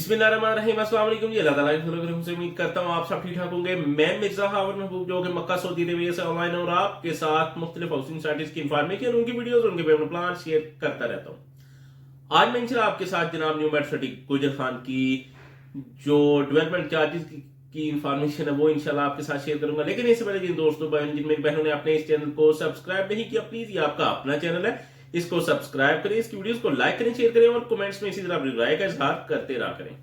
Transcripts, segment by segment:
बिस्मिल्लाहिर्रहमानिर्रहीम, अस्सलाम वालेकुम जी। अल्लाह ताला की फजल से उम्मीद करता हूँ आप सब ठीक ठाक होंगे। मैं मिर्जा हावर महबूब जो कि मक्का सऊदी अरबिया से ऑनलाइन और आपके साथ मुख्तलिफ हाउसिंग साइट्स की इंफॉर्मेशन, उनकी वीडियोस, उनके पेमेंट प्लान शेयर करता रहता हूँ। आज मैं इंशाल्लाह आपके साथ जनाब न्यू मेट सिटी गुजर खान की जो डेवलपमेंट चार्जेस की इंफॉर्मेशन है वो इंशाल्लाह आपके साथ शेयर करूंगा। लेकिन इससे पहले जिन दोस्तों जिन मेरी बहनों ने अपने इस चैनल को सब्सक्राइब नहीं किया, प्लीज ये आपका अपना चैनल है, इसको सब्सक्राइब करें, इसकी वीडियोस को लाइक करें, शेयर करें और कमेंट्स में इसी तरह अपनी राय का इजहार करते रहा करें।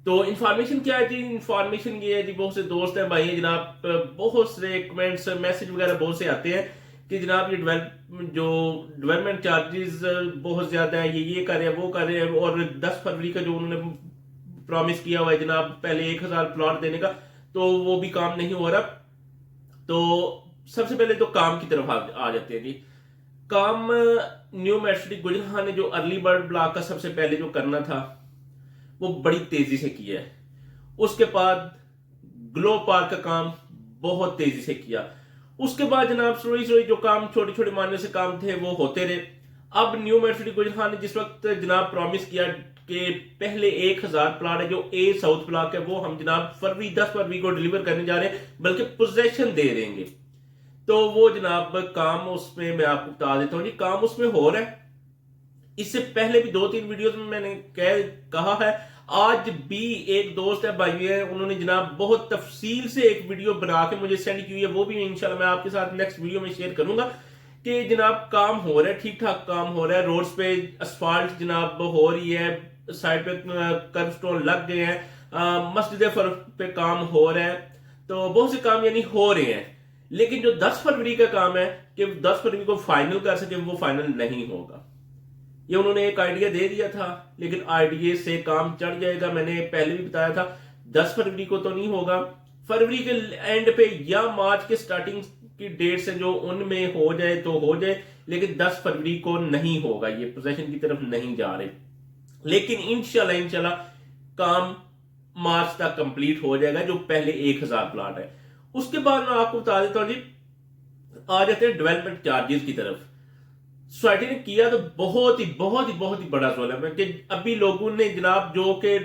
तो इन्फॉर्मेशन क्या है जी? इन्फॉर्मेशन ये है जी, बहुत से दोस्त हैं, भाई हैं जनाब, बहुत से कमेंट्स मैसेज वगैरह बहुत से आते हैं कि जनाब ये डेवलपमेंट चार्जेस बहुत ज्यादा है, ये कर रहे हैं, वो कर रहे हैं, और 10 फरवरी का जो उन्होंने प्रॉमिस किया हुआ है जनाब पहले 1000 प्लॉट देने का, तो वो भी काम नहीं हो रहा। तो सबसे पहले तो काम की तरफ आ जाते हैं जी। काम न्यू मेट्रो गुजर खान ने जो अर्ली बर्ड ब्लॉक का सबसे पहले जो करना था वो बड़ी तेजी से किया है। उसके बाद ग्लो पार्क का काम बहुत तेजी से किया। उसके बाद जनाब स्लोई स्लोई जो काम छोटे छोटे मानने से काम थे वो होते रहे। अब न्यू मेट्रो गुजर खान ने जिस वक्त जनाब प्रॉमिस किया कि पहले 1000 प्लाट है जो ए साउथ ब्लॉक है वो हम जनाब 10 फरवरी को डिलीवर करने जा रहे हैं, बल्कि पोजेशन दे देंगे। तो वो जनाब काम उसमें मैं आपको बता देता हूं जी, काम उसमें हो रहा है। इससे पहले भी 2-3 वीडियोस में मैंने कहा है। आज भी एक दोस्त है, भाई है, उन्होंने जनाब बहुत तफसील से एक वीडियो बना के मुझे सेंड की हुई है, वो भी इंशाल्लाह मैं आपके साथ नेक्स्ट वीडियो में शेयर करूंगा कि जनाब काम हो रहा है, ठीक ठाक काम हो रहा है। रोड्स पे असफाल्ट जनाब हो रही है, साइड पे कर्व स्टोन लग गए हैं, मस्जिद फर्क पे काम हो रहा है। तो बहुत से काम यानी हो रहे हैं, लेकिन जो 10 फरवरी का काम है कि 10 फरवरी को फाइनल कर सके, वो फाइनल नहीं होगा। ये उन्होंने एक आइडिया दे दिया था, लेकिन आइडिया से काम चढ़ जाएगा। मैंने पहले भी बताया था 10 फरवरी को तो नहीं होगा, फरवरी के एंड पे या मार्च के स्टार्टिंग की डेट से जो उनमें हो जाए तो हो जाए, लेकिन 10 फरवरी को नहीं होगा। ये पोजीशन की तरफ नहीं जा रहे, लेकिन इंशाल्लाह काम मार्च तक कंप्लीट हो जाएगा जो पहले 1000 प्लाट है। उसके बाद मैं आपको बता देता हूं जी, आ जाते हैं डेवलपमेंट चार्जेस की तरफ। सोसाइटी ने किया तो बहुत ही बड़ा सोल्व है कि अभी लोगों ने जनाब जो कि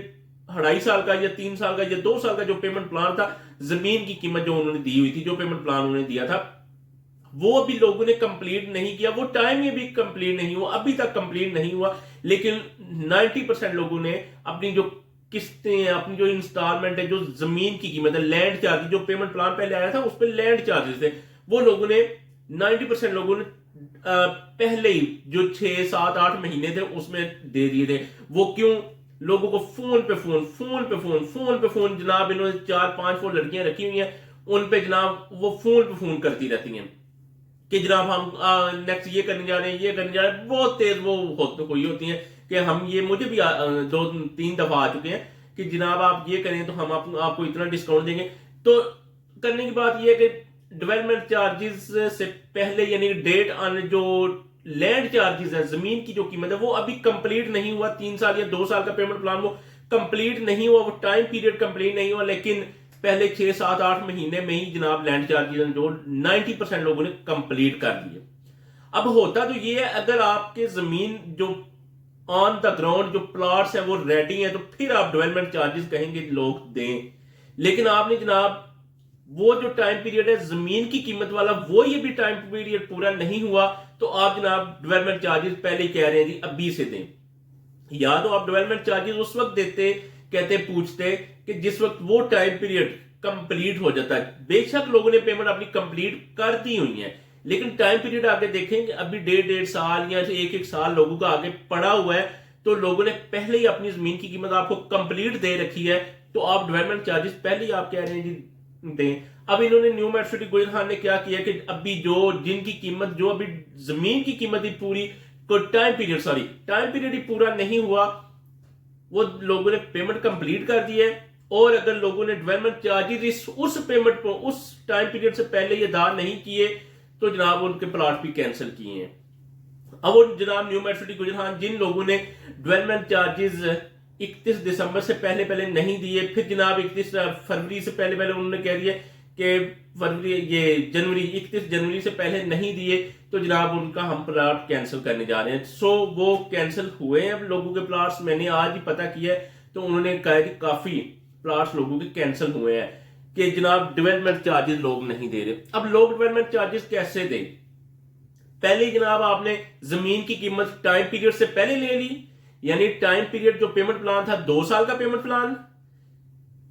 2.5 साल का या 3 साल का या 2 साल का जो पेमेंट प्लान था, जमीन की कीमत जो उन्होंने दी हुई थी, जो पेमेंट प्लान उन्होंने दिया था, वो अभी लोगों ने कंप्लीट नहीं किया। वो टाइम में भी कंप्लीट नहीं हुआ, अभी तक कंप्लीट नहीं हुआ। लेकिन 90% लोगों ने अपनी जो किस्तें हैं, अपनी जो इंस्टॉलमेंट है, जो जमीन की कीमत है, लैंड चार्जेस, जो पेमेंट प्लान पहले आया था उस पर लैंड चार्जेस थे, वो लोगों ने 90% लोगों ने पहले ही जो 6-7-8 महीने थे उसमें दे दिए थे। वो क्यों? लोगों को फोन पे फोन जनाब, इन्होंने 4-5 लड़कियां रखी हुई हैं, उन पे जनाब वो फोन पे फोन करती रहती हैं कि जनाब हम नेक्स्ट ये करने जा रहे हैं, ये करने जा रहे हैं। बहुत तेज वो हुई होती हैं कि हम ये, मुझे भी 2-3 दफा आ चुके हैं कि जनाब आप ये करें तो हम आपको इतना डिस्काउंट देंगे। तो करने की बात यह है कि डेवलपमेंट चार्जेस से पहले यानी डेट ऑन जो लैंड चार्जेस है, जमीन की जो कीमत है, वो अभी कंप्लीट नहीं हुआ। 3 साल या 2 साल का पेमेंट प्लान वो कंप्लीट नहीं हुआ, वो टाइम पीरियड कंप्लीट नहीं हुआ। लेकिन पहले 6-7-8 महीने में ही जनाब लैंड चार्जेस जो 90% लोगों ने कंप्लीट कर दिए। अब होता तो ये है, अगर आपके जमीन जो ऑन द ग्राउंड जो प्लॉट्स हैं वो रेडी हैं, तो फिर आप डेवलपमेंट चार्जेस कहेंगे लोग दें। लेकिन आपने जनाब वो जो टाइम पीरियड है जमीन की कीमत वाला, वो ये भी टाइम पीरियड पूरा नहीं हुआ, तो आप जनाब डेवलपमेंट चार्जेस पहले ही कह रहे हैं जी अभी से दें। या तो आप डेवलपमेंट चार्जेस उस वक्त देते, कहते, पूछते कि जिस वक्त वो टाइम पीरियड कंप्लीट हो जाता है। बेशक लोगों ने पेमेंट अपनी कंप्लीट कर दी हुई है, लेकिन टाइम पीरियड आगे देखेंगे, अभी 1.5 साल या 1-1 साल लोगों का आगे पड़ा हुआ है, तो लोगों ने पहले ही अपनी जमीन की कीमत आपको कंप्लीट दे रखी है, तो आप डेवलपमेंट चार्जेस पहले ही आप कह रहे हैं जी दें। अब इन्होंने न्यू मेट्रो सिटी गुजर खान ने क्या किया कि अभी जो जिनकी कीमत, जो अभी जमीन की कीमत ही पूरी को टाइम पीरियड ही पूरा नहीं हुआ, वो लोगों ने पेमेंट कंप्लीट कर दी है। और अगर लोगों ने डेवलपमेंट चार्जेस उस पेमेंट को उस टाइम पीरियड से पहले ये अदा नहीं किए, तो जनाब उनके प्लॉट भी कैंसिल किए हैं। अब वो जनाब न्यू मेट्रो सिटी गुजर खान जिन लोगों ने डेवलपमेंट चार्जेस 31 दिसंबर से पहले नहीं दिए, फिर जनाब 31 फरवरी से पहले उन्होंने कह दिया कि जनवरी 31 जनवरी से पहले नहीं दिए, तो जनाब उनका हम प्लाट कैंसिल करने जा रहे हैं। सो वो कैंसिल हुए हैं अब लोगों के प्लाट्स। मैंने आज ही पता किया है, तो उन्होंने कहा कि काफी प्लाट्स लोगों के कैंसिल हुए हैं कि जनाब डेवलपमेंट चार्जेस लोग नहीं दे रहे। अब लोग डेवलपमेंट चार्जेस कैसे दें? पहले जनाब आपने जमीन की कीमत टाइम पीरियड से पहले ले ली, यानी टाइम पीरियड जो पेमेंट प्लान था 2 साल का पेमेंट प्लान,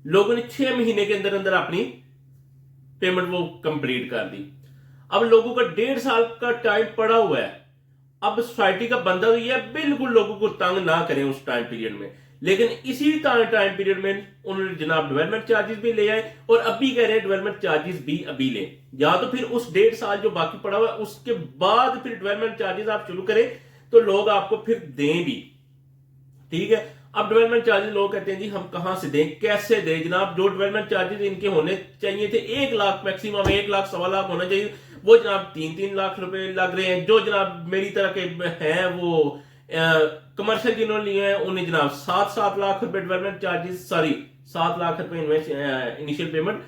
लोगों ने 6 महीने के अंदर अंदर अपनी पेमेंट वो कंप्लीट कर दी। अब लोगों का 1.5 साल का टाइम पड़ा हुआ है। अब सोसाइटी का बंदा तो यह बिल्कुल लोगों को तंग ना करें उस टाइम पीरियड में, लेकिन इसी टाइम पीरियड में उन्होंने जनाब डेवलपमेंट चार्जेस भी ले आए और अभी कह रहे हैं डेवलपमेंट चार्जेस भी अभी ले, या तो फिर उस 1.5 साल जो बाकी पड़ा हुआ है उसके बाद फिर डेवलपमेंट चार्जेस आप शुरू करें तो लोग आपको फिर दें भी। ठीक है, अब डेवलपमेंट चार्जेस लोग कहते हैं जी हम कहां से दें, कैसे दें? जनाब जो डेवलपमेंट चार्जेस इनके होने चाहिए थे 1 लाख, मैक्सिमम 1 लाख, 1.25 लाख होना चाहिए, वो जनाब 3-3 लाख रुपए लग रहे हैं। जो जनाब मेरी तरह के हैं वो कमर्शियल जिन्होंने लिए हैं उन्हें जनाब 7-7 लाख रुपए डेवलपमेंट चार्जेस, सॉरी 7 लाख रुपए इनिशियल पेमेंट,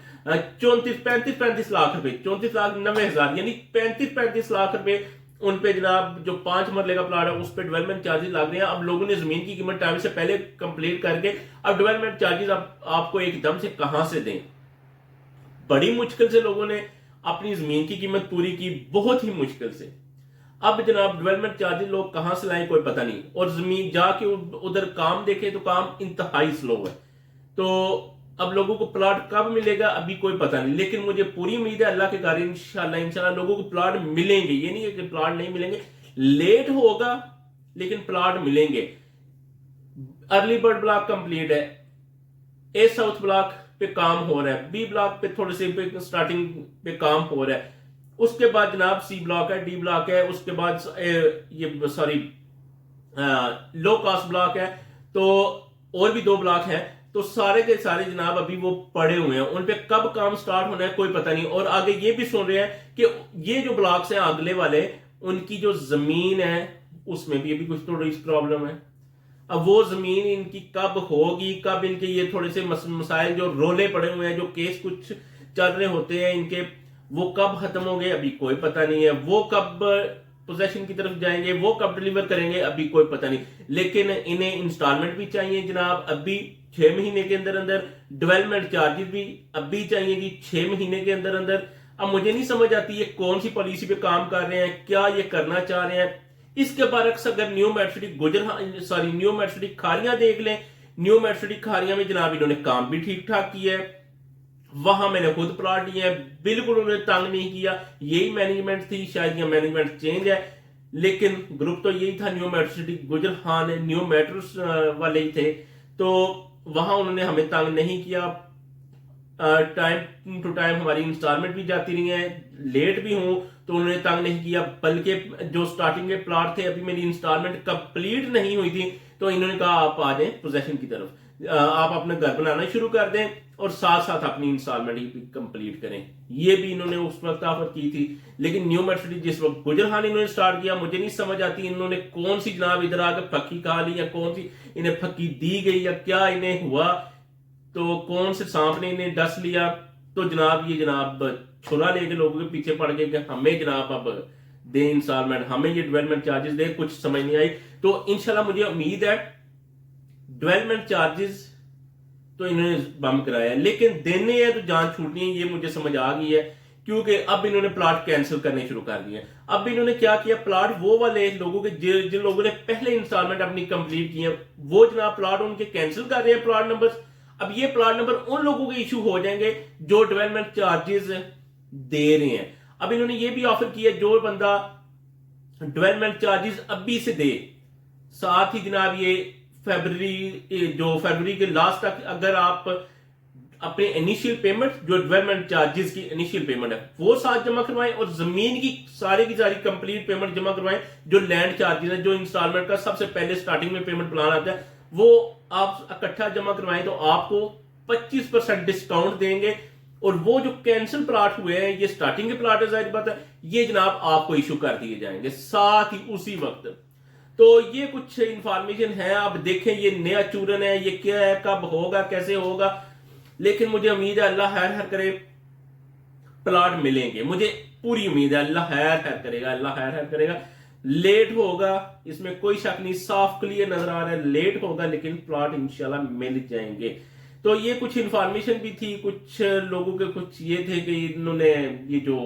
35 लाख रुपए, 34,90,000 यानी 35 लाख रुपए उन पे जनाब जो 5 मरले का प्लाट है उस पे डेवलपमेंट चार्जेस लग रहे हैं। अब लोगों ने जमीन की कीमत टाइम से पहले कंप्लीट करके अब डेवलपमेंट चार्जेस आपको एकदम से कहां से दें? बड़ी मुश्किल से लोगों ने अपनी जमीन की कीमत पूरी की, बहुत ही मुश्किल से। अब जनाब डेवलपमेंट चार्जेस लोग कहां से लाएं कोई पता नहीं, और जमीन जाके उधर काम देखे तो काम इंतहाई स्लो है। तो अब लोगों को प्लाट कब मिलेगा अभी कोई पता नहीं, लेकिन मुझे पूरी उम्मीद है अल्लाह के कार्य इंशाल्लाह लोगों को प्लाट मिलेंगे। ये नहीं है कि प्लाट नहीं मिलेंगे, लेट होगा लेकिन प्लाट मिलेंगे। अर्ली बर्ड ब्लॉक कंप्लीट है, ए साउथ ब्लॉक पे काम हो रहा है, बी ब्लॉक पे थोड़े से स्टार्टिंग पे काम हो रहा है, उसके बाद जनाब सी ब्लॉक है, डी ब्लॉक है, उसके बाद ये सॉरी लो कास्ट ब्लॉक है, तो और भी 2 ब्लॉक हैं। तो सारे के सारे जनाब अभी वो पड़े हुए हैं, उन पे कब काम स्टार्ट होना है कोई पता नहीं। और आगे ये भी सुन रहे हैं कि ये जो ब्लॉक्स हैं अगले वाले, उनकी जो जमीन है उसमें भी अभी कुछ थोड़ी प्रॉब्लम है। अब वो जमीन इनकी कब होगी, कब इनके ये थोड़े से मसाइल जो रोले पड़े हुए हैं, जो केस कुछ चल रहे होते हैं इनके, वो कब खत्म होंगे अभी कोई पता नहीं है। वो कब पोजेशन की तरफ जाएंगे, वो कब डिलीवर करेंगे अभी कोई पता नहीं। लेकिन इन्हें इंस्टॉलमेंट भी चाहिए जनाब अभी 6 महीने के अंदर अंदर, डेवलपमेंट चार्जेस भी अभी चाहिए जी 6 महीने के अंदर अंदर। अब मुझे नहीं समझ आती ये कौन सी पॉलिसी पे काम कर रहे हैं, क्या ये करना चाह रहे हैं। इसके बरक्स अगर न्यू मेट्रो खारियां देख लें, न्यू मेट्रो खारियां में जनाब इन्होंने काम भी ठीक ठाक किया है, वहां मैंने खुद प्लॉट लिए हैं, बिल्कुल उन्होंने तंग नहीं किया। यही मैनेजमेंट थी, शायद ये मैनेजमेंट चेंज है, लेकिन ग्रुप तो यही था न्यू मेट्रो सिटी गुजरहान न्यू मेट्रो वाले ही थे। तो वहां उन्होंने हमें तंग नहीं किया, टाइम टू टाइम हमारी इंस्टॉलमेंट भी जाती रही है, लेट भी हूं तो उन्होंने तंग नहीं किया। बल्कि जो स्टार्टिंग के प्लॉट थे अभी मेरी इंस्टॉलमेंट कंप्लीट नहीं हुई थी तो इन्होंने कहा आप आ जाएं पोजेशन की तरफ, आप अपना घर बनाना शुरू कर दें और साथ साथ अपनी इंस्टॉलमेंट ही कंप्लीट करें। ये भी इन्होंने उस वक्त ऑफर की थी। लेकिन न्यू मेट्रो जिस वक्त गुजरहान इन्होंने स्टार्ट किया, मुझे नहीं समझ आती इन्होंने कौन सी जनाब इधर आकर फक्की खा ली, या कौन सी इन्हें फक्की दी गई, या क्या इन्हें हुआ, तो कौन से सांप ने इन्हें डस लिया। तो जनाब ये जनाब छुरा लेके लोगों के पीछे पड़ गए कि हमें जनाब अब दे इंस्टॉलमेंट, हमें ये डेवलपमेंट चार्जेस दे। कुछ समझ नहीं आई। तो इंशाल्लाह मुझे उम्मीद है डेवलपमेंट चार्जेस तो इन्होंने बम कराया, लेकिन देने हैं तो जान छूटनी है, ये मुझे समझ आ गई है। क्योंकि अब इन्होंने प्लाट कैंसिल करने शुरू कर दिए। अब इन्होंने क्या किया, प्लाट वो वाले लोगों के जिन लोगों ने पहले इंस्टॉलमेंट अपनी कंप्लीट की है वो जनाब प्लाट उनके कैंसिल कर रहे हैं प्लाट नंबर। अब ये प्लाट नंबर उन लोगों के इशू हो जाएंगे जो डेवलपमेंट चार्जेस दे रहे हैं। अब इन्होंने ये भी ऑफर किया जो बंदा डेवलपमेंट चार्जेस अभी से दे, साथ ही जनाब ये फरवरी के लास्ट तक अगर आप अपने इनिशियल पेमेंट जो डेवलपमेंट चार्जेस की इनिशियल पेमेंट है वो साथ जमा करवाएं और जमीन की सारी कंप्लीट पेमेंट जमा करवाएं। जो लैंड चार्जेस है, जो इंस्टॉलमेंट का सबसे पहले स्टार्टिंग में पेमेंट प्लान आता है वो आप इकट्ठा जमा करवाएं तो आपको 25% डिस्काउंट देंगे। और वो जो कैंसिल प्लाट हुए हैं, ये स्टार्टिंग के प्लाट है, जाहिर बात है ये जनाब आपको इशू कर दिए जाएंगे साथ ही उसी वक्त। तो ये कुछ इंफॉर्मेशन है, आप देखें ये नया चूरन है, ये क्या है, कब होगा, कैसे होगा। लेकिन मुझे उम्मीद है अल्लाह खैर करे, प्लाट मिलेंगे, मुझे पूरी उम्मीद है अल्लाह खैर करेगा, अल्लाह खैर करेगा। लेट होगा, इसमें कोई शक नहीं, साफ क्लियर नजर आ रहा है लेट होगा, लेकिन प्लॉट इंशाल्लाह मिल जाएंगे। तो ये कुछ इंफॉर्मेशन भी थी, कुछ लोगों के कुछ ये थे कि इन्होंने ये जो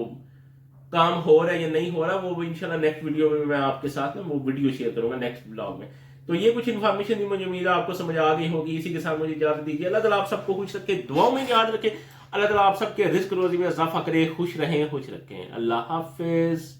काम हो रहा है या नहीं हो रहा, वो इंशाल्लाह नेक्स्ट वीडियो में मैं आपके साथ ना वो वीडियो शेयर करूंगा नेक्स्ट ब्लॉग में। तो ये कुछ इन्फॉर्मेशन थी, मुझे उम्मीद है आपको समझ आ गई होगी। इसी के साथ मुझे इजाजत दीजिए। अल्लाह ताला आप सबको खुश रखे, दुआओं में याद रखे। अल्लाह ताला आप सबके रिस्क रोजी में इजाफा करे, खुश रहें, खुश रखें। अल्लाह हाफिज।